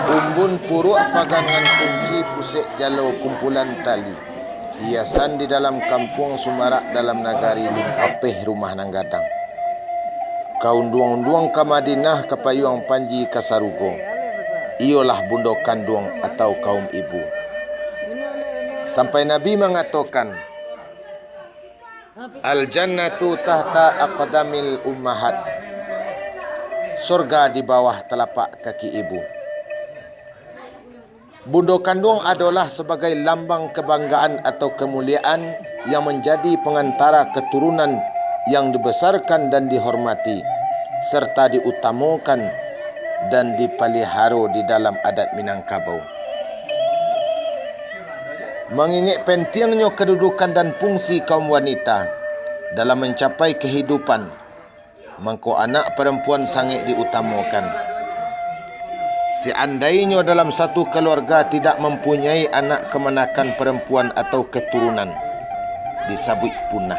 Umbun puruk pagangan kunci pusik jalo kumpulan tali. Hiasan di dalam kampung Sumarak dalam nagari Limpapeh rumah nanggadang. Kaum duang-duang ke Madinah ke payung Panji Kasarugo. Iolah bundokan duang atau kaum ibu. Sampai Nabi mengatakan, Al-jannatu tahta aqdamil ummahat. Surga di bawah telapak kaki ibu. Bundo kandung adalah sebagai lambang kebanggaan atau kemuliaan yang menjadi pengantara keturunan yang dibesarkan dan dihormati serta diutamakan dan dipelihara di dalam adat Minangkabau. Mengingat pentingnya kedudukan dan fungsi kaum wanita dalam mencapai kehidupan, maka anak perempuan sangat diutamakan. Seandainya dalam satu keluarga tidak mempunyai anak kemenakan perempuan atau keturunan, disabut punah.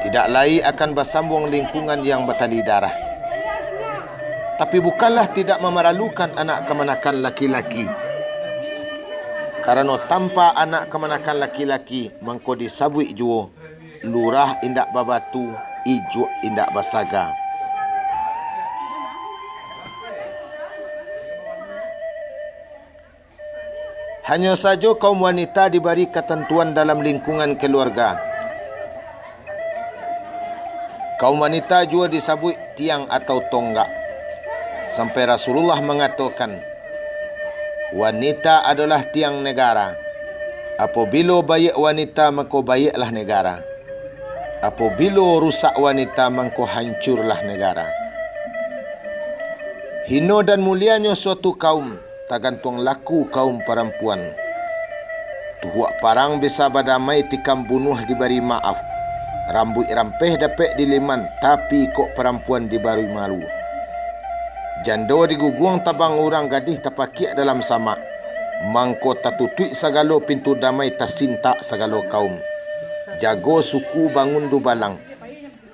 Tidak lain akan bersambung lingkungan yang bertali darah. Tapi bukanlah tidak memerlukan anak kemenakan laki-laki. Karena tanpa anak kemenakan laki-laki, mengko disabut jua lurah indak babatu, ijo indak basaga. Hanya saja kaum wanita diberi ketentuan dalam lingkungan keluarga. Kaum wanita juga disebut tiang atau tonggak. Sampai Rasulullah mengatakan, wanita adalah tiang negara. Apabila baik wanita, maka baiklah negara. Apabila rusak wanita, maka hancurlah negara. Hina dan mulianya suatu kaum tergantung laku kaum perempuan. Tuhuak parang bisa badamai tikam bunuh diberi maaf. Rambut rampeh dapat diliman, tapi kok perempuan diberi malu. Janda diguguang tabang orang gadih terpakiak dalam samak. Mangko tatutui segala pintu damai tersinta segala kaum. Jago suku bangun du balang.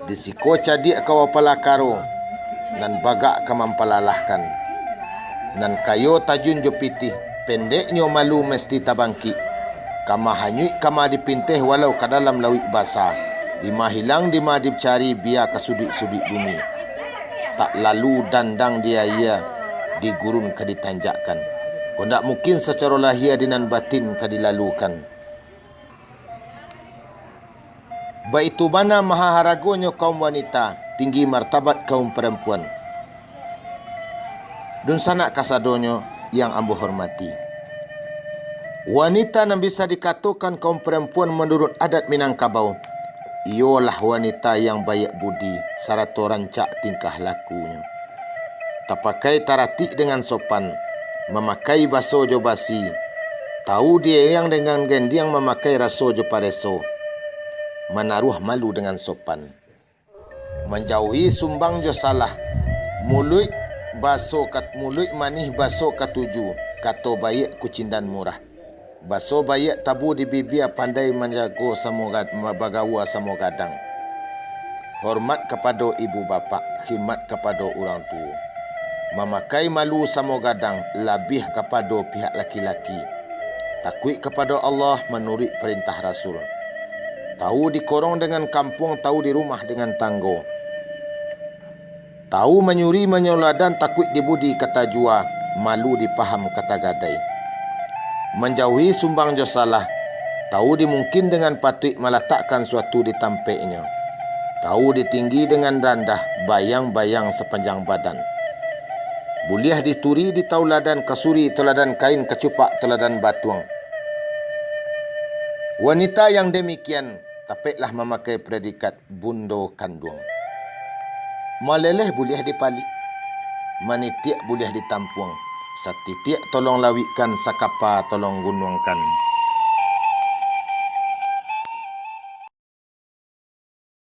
Disiko cadik kawapala karo. Dan bagak kemampalalahkan. Nan kayo tajun jo pitih, pendeknya malu mesti tabangki. Kama hanyui kama dipintih walau ke dalam lawik basah. Dima hilang dima dicari biar ke sudut-sudut bumi. Tak lalu dandang dia ia digurun ke ditanjakkan. Kau tak mungkin secara lahir dan batin ke dilalukan. Baitu mana maha haragonya kaum wanita, tinggi martabat kaum perempuan. Dan sanak kasadonyo yang ambo hormati. Wanita yang bisa dikatakan kaum perempuan menurut adat Minangkabau, ialah wanita yang baik budi, sarata rancak tingkah lakunya. Tapakai taratik dengan sopan, memakai baso jo basi, tahu dia yang dengan gendiang memakai raso jo pareso, menaruh malu dengan sopan, menjauhi sumbang jo salah, mulut baso kat mulut manih baso katuju, kato baik kucindan murah. Baso baik tabu di bibir pandai menjago samogad bagawa samogadang. Hormat kepada ibu bapa, khidmat kepada orang tua. Memakai malu samogadang lebih kepada pihak laki-laki. Takut kepada Allah menurut perintah Rasul. Tahu dikorong dengan kampung, tahu di rumah dengan tanggo. Tahu menyuri menyoladan, takut dibudi kata jua, malu dipaham kata gadai. Menjauhi sumbang jo salah, tahu dimungkin dengan patut meletakkan suatu di tampeknya. Tahu ditinggi dengan rendah, bayang-bayang sepanjang badan. Buliah dituri di tauladan kasuri teladan kain kecupak teladan batuang. Wanita yang demikian, tapeklah memakai predikat bundo kandung. Maleleh boleh dipalik, manitiak boleh ditampuang, satitiak tolong lawikan, sakapa tolong gunungkan.